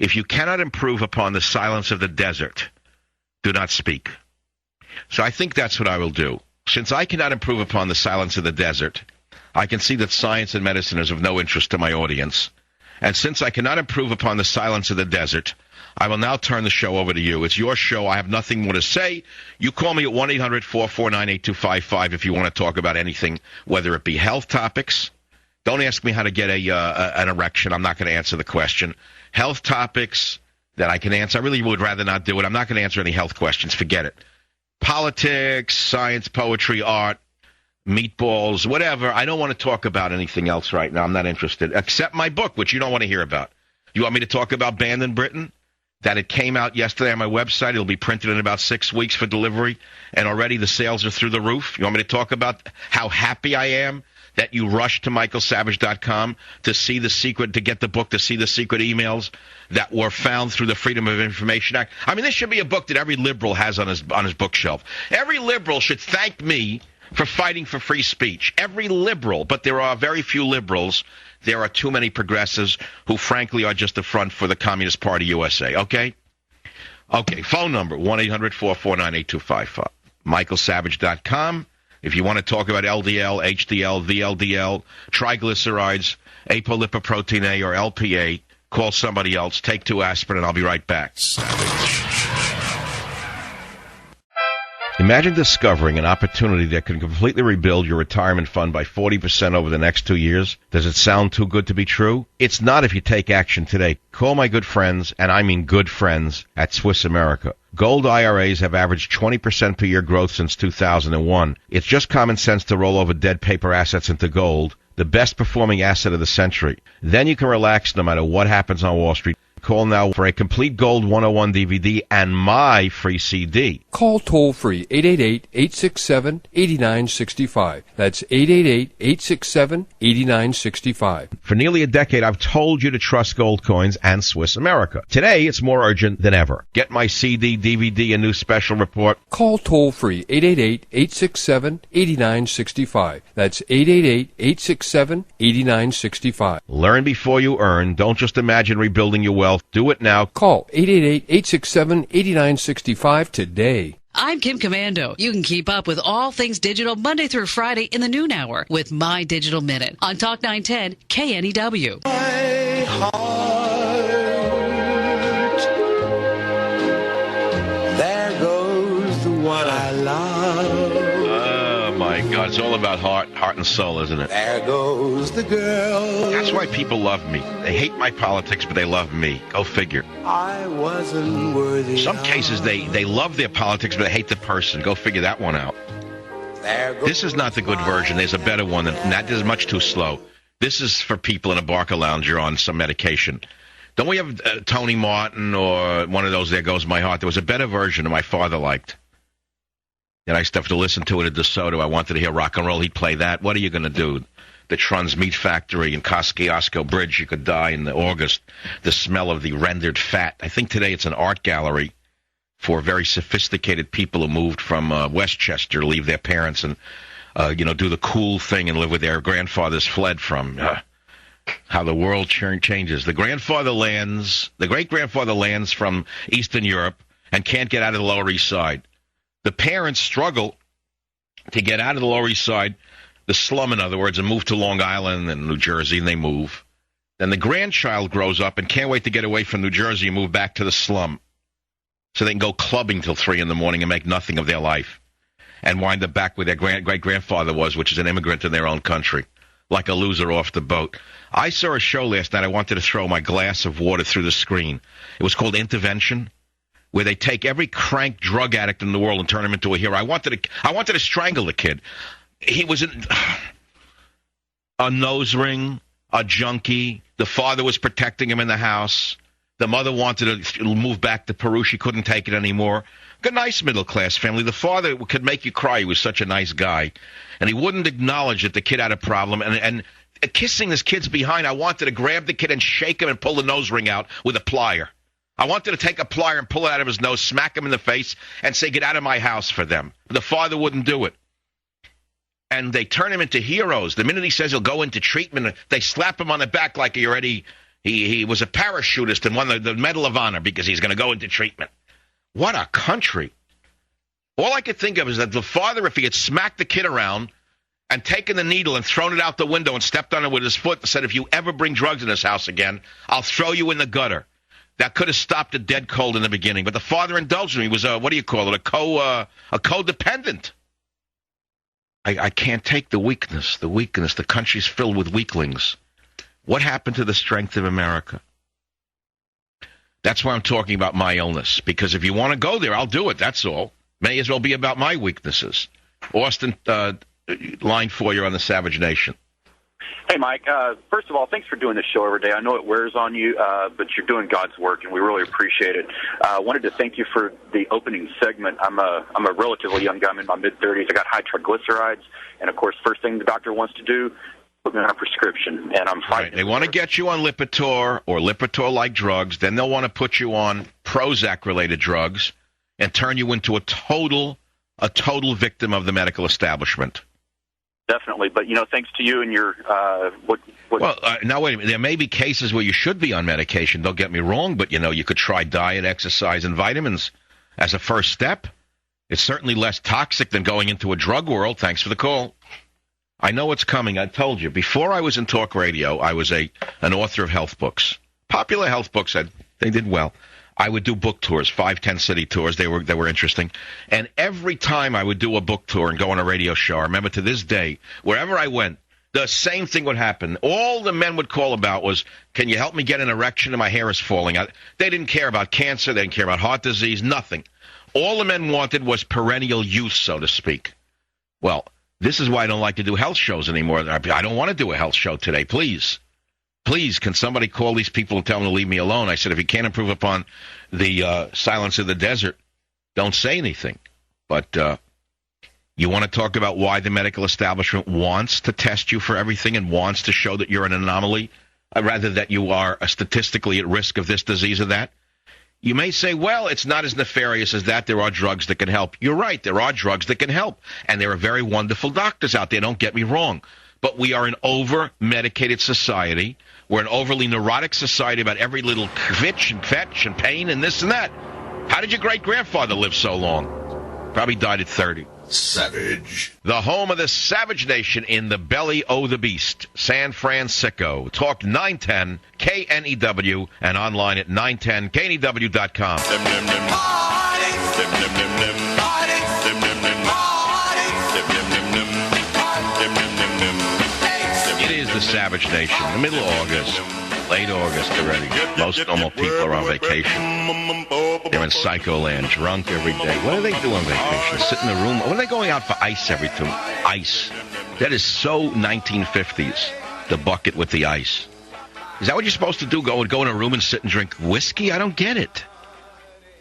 If you cannot improve upon the silence of the desert, do not speak. So I think that's what I will do. Since I cannot improve upon the silence of the desert, I can see that science and medicine is of no interest to my audience. And since I cannot improve upon the silence of the desert, I will now turn the show over to you. It's your show. I have nothing more to say. You call me at 1-800-449-8255 if you want to talk about anything, whether it be health topics. Don't ask me how to get an erection. I'm not going to answer the question. Health topics that I can answer. I really would rather not do it. I'm not going to answer any health questions. Forget it. Politics, science, poetry, art, meatballs, whatever. I don't want to talk about anything else right now. I'm not interested, except my book, which you don't want to hear about. You want me to talk about Banned in Britain? That it came out yesterday on my website. It'll be printed in about 6 weeks for delivery, and already the sales are through the roof. You want me to talk about how happy I am that you rushed to michaelsavage.com to see the secret, to get the book, to see the secret emails that were found through the Freedom of Information Act? I mean, this should be a book that every liberal has on his bookshelf. Every liberal should thank me for fighting for free speech. Every liberal, but there are very few liberals. There are too many progressives who, frankly, are just a front for the Communist Party USA, okay? Okay, phone number, 1-800-449-8255. michaelsavage.com. If you want to talk about LDL, HDL, VLDL, triglycerides, apolipoprotein A, or LPA, call somebody else. Take 2 aspirin, and I'll be right back. Savage. Imagine discovering an opportunity that can completely rebuild your retirement fund by 40% over the next 2 years. Does it sound too good to be true? It's not if you take action today. Call my good friends, and I mean good friends, at Swiss America. Gold IRAs have averaged 20% per year growth since 2001. It's just common sense to roll over dead paper assets into gold, the best performing asset of the century. Then you can relax no matter what happens on Wall Street. Call now for a complete Gold 101 DVD and my free CD. Call toll-free 888-867-8965. That's 888-867-8965. For nearly a decade, I've told you to trust gold coins and Swiss America. Today, it's more urgent than ever. Get my CD, DVD, and new special report. Call toll-free 888-867-8965. That's 888-867-8965. Learn before you earn. Don't just imagine rebuilding your wealth. Do it now. Call 888-867-8965 today. I'm Kim Commando. You can keep up with all things digital Monday through Friday in the noon hour with My Digital Minute on Talk 910 KNEW. My heart, there goes the one I love. Oh, my God. It's all about heart and soul, isn't it? There goes the girl. That's why people love me. They hate my politics, but they love me. Go figure. I wasn't worthy. Some cases, they love their politics, but they hate the person. Go figure that one out. This is not the good version. There's a better one. That is much too slow. This is for people in a Barca lounge or on some medication. Don't we have Tony Martin or one of those, There Goes My Heart? There was a better version that my father liked. And I used to have to listen to it at DeSoto. I wanted to hear rock and roll. He'd play that. What are you going to do? The Trun's Meat Factory and Kosciuszko Bridge, you could die in August. The smell of the rendered fat. I think today it's an art gallery for very sophisticated people who moved from Westchester, leave their parents and, do the cool thing and live with their grandfathers fled from. How the world changes. The great-grandfather lands from Eastern Europe and can't get out of the Lower East Side. The parents struggle to get out of the Lower East Side, the slum, in other words, and move to Long Island and New Jersey, and they move. Then the grandchild grows up and can't wait to get away from New Jersey and move back to the slum so they can go clubbing till 3 in the morning and make nothing of their life and wind up back where their great-grandfather was, which is an immigrant in their own country, like a loser off the boat. I saw a show last night. I wanted to throw my glass of water through the screen. It was called Intervention, where they take every crank drug addict in the world and turn him into a hero. I wanted to strangle the kid. He was a nose ring, a junkie. The father was protecting him in the house. The mother wanted to move back to Peru. She couldn't take it anymore. A nice middle-class family. The father could make you cry. He was such a nice guy. And he wouldn't acknowledge that the kid had a problem. And kissing this kid's behind, I wanted to grab the kid and shake him and pull the nose ring out with a plier. I wanted to take a plier and pull it out of his nose, smack him in the face, and say, get out of my house for them. But the father wouldn't do it. And they turn him into heroes. The minute he says he'll go into treatment, they slap him on the back like he already He was a parachutist and won the Medal of Honor because he's going to go into treatment. What a country. All I could think of is that the father, if he had smacked the kid around and taken the needle and thrown it out the window and stepped on it with his foot and said, if you ever bring drugs in this house again, I'll throw you in the gutter. That could have stopped a dead cold in the beginning. But the father indulged him. He was, a codependent. I can't take the weakness. The country's filled with weaklings. What happened to the strength of America? That's why I'm talking about my illness. Because if you want to go there, I'll do it. That's all. May as well be about my weaknesses. Austin, line 4, you're on the Savage Nation. Hey, Mike. First of all, thanks for doing this show every day. I know it wears on you, but you're doing God's work, and we really appreciate it. I wanted to thank you for the opening segment. I'm a relatively young guy. I'm in my mid-30s. I got high triglycerides, and, of course, first thing the doctor wants to do, put me on a prescription, and I'm fighting. Right. They want to get you on Lipitor or Lipitor-like drugs. Then they'll want to put you on Prozac-related drugs and turn you into a total victim of the medical establishment. Definitely, but, thanks to you and your Well, now, wait a minute. There may be cases where you should be on medication. Don't get me wrong, but, you could try diet, exercise, and vitamins as a first step. It's certainly less toxic than going into a drug world. Thanks for the call. I know what's coming. I told you. Before I was in talk radio, I was an author of health books. Popular health books. They did well. I would do book tours, 5, 10 city tours. They were interesting. And every time I would do a book tour and go on a radio show, I remember to this day, wherever I went, the same thing would happen. All the men would call about was, can you help me get an erection and my hair is falling out? They didn't care about cancer. They didn't care about heart disease, nothing. All the men wanted was perennial youth, so to speak. Well, this is why I don't like to do health shows anymore. I don't want to do a health show today, please. Please, can somebody call these people and tell them to leave me alone? I said, if you can't improve upon the silence of the desert, don't say anything. But you want to talk about why the medical establishment wants to test you for everything and wants to show that you're an anomaly, rather that you are statistically at risk of this disease or that? You may say, well, it's not as nefarious as that. There are drugs that can help. You're right. There are drugs that can help. And there are very wonderful doctors out there. Don't get me wrong. But we are an over-medicated society. We're an overly neurotic society about every little twitch and fetch and pain and this and that. How did your great-grandfather live so long? Probably died at 30. Savage. The home of the Savage Nation in the belly o' the beast, San Francisco. Talk 910 KNEW and online at 910KNEW.com. It is the Savage Nation, the middle of August, late August already. Most normal people are on vacation. They're in psycho land, drunk every day. What do they do on vacation? Sit in the room? What are they going out for ice every time? Ice. That is so 1950s, the bucket with the ice. Is that what you're supposed to do? Go in a room and sit and drink whiskey? I don't get it.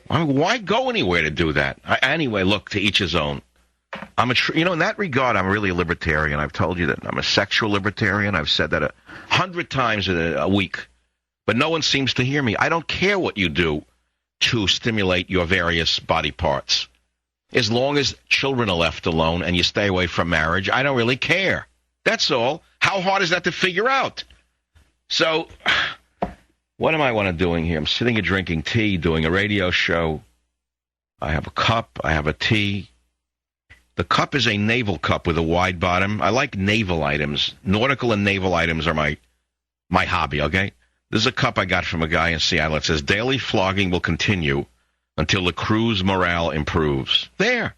Why go anywhere to do that? Anyway, look, to each his own. In that regard, I'm really a libertarian. I've told you that. I'm a sexual libertarian. I've said that 100 times a week. But no one seems to hear me. I don't care what you do to stimulate your various body parts. As long as children are left alone and you stay away from marriage, I don't really care. That's all. How hard is that to figure out? So, what am I doing here? I'm sitting here drinking tea, doing a radio show. I have a cup. I have a tea. The cup is a naval cup with a wide bottom. I like naval items. Nautical and naval items are my hobby, okay? This is a cup I got from a guy in Seattle. It says, daily flogging will continue until the crew's morale improves. There.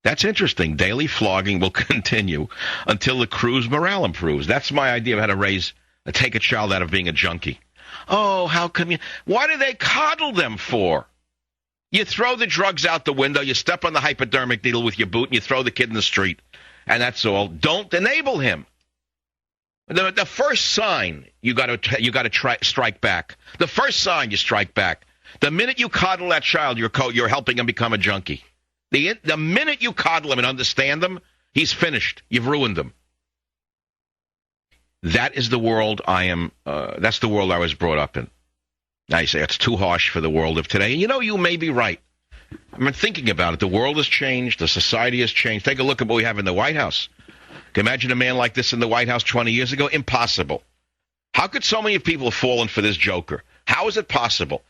That's interesting. Daily flogging will continue until the crew's morale improves. That's my idea of how to take a child out of being a junkie. Oh, how come you? Why do they coddle them for? You throw the drugs out the window, you step on the hypodermic needle with your boot, and you throw the kid in the street. And that's all. Don't enable him. The first sign, you got to strike back. The first sign, you strike back. The minute you coddle that child, you're helping him become a junkie. The minute you coddle him and understand him, he's finished. You've ruined him. That is the world that's the world I was brought up in. Now you say it's too harsh for the world of today. You may be right. I'm thinking about it. The world has changed. The society has changed. Take a look at what we have in the White House. Can you imagine a man like this in the White House 20 years ago? Impossible. How could so many people have fallen for this joker? How is it possible?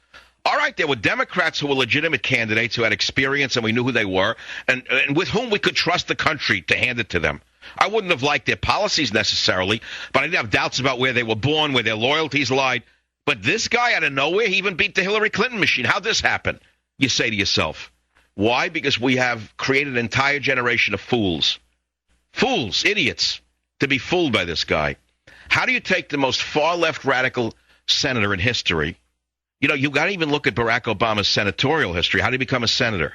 All right, there were Democrats who were legitimate candidates who had experience and we knew who they were and with whom we could trust the country to hand it to them. I wouldn't have liked their policies necessarily, but I didn't have doubts about where they were born, where their loyalties lied. But this guy out of nowhere, he even beat the Hillary Clinton machine. How'd this happen? You say to yourself. Why? Because we have created an entire generation of fools. Fools, idiots, to be fooled by this guy. How do you take the most far-left radical senator in history? You know, you got to even look at Barack Obama's senatorial history. How did he become a senator?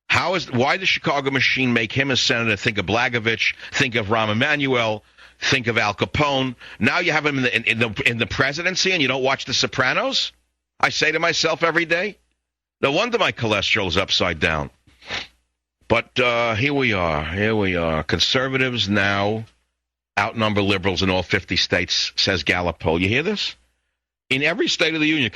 Why did the Chicago machine make him a senator? Think of Blagojevich, think of Rahm Emanuel, think of Al Capone. Now you have him in the presidency and you don't watch The Sopranos? I say to myself every day, no wonder my cholesterol is upside down. But here we are. Conservatives now outnumber liberals in all 50 states, says Gallup poll. You hear this? In every state of the union,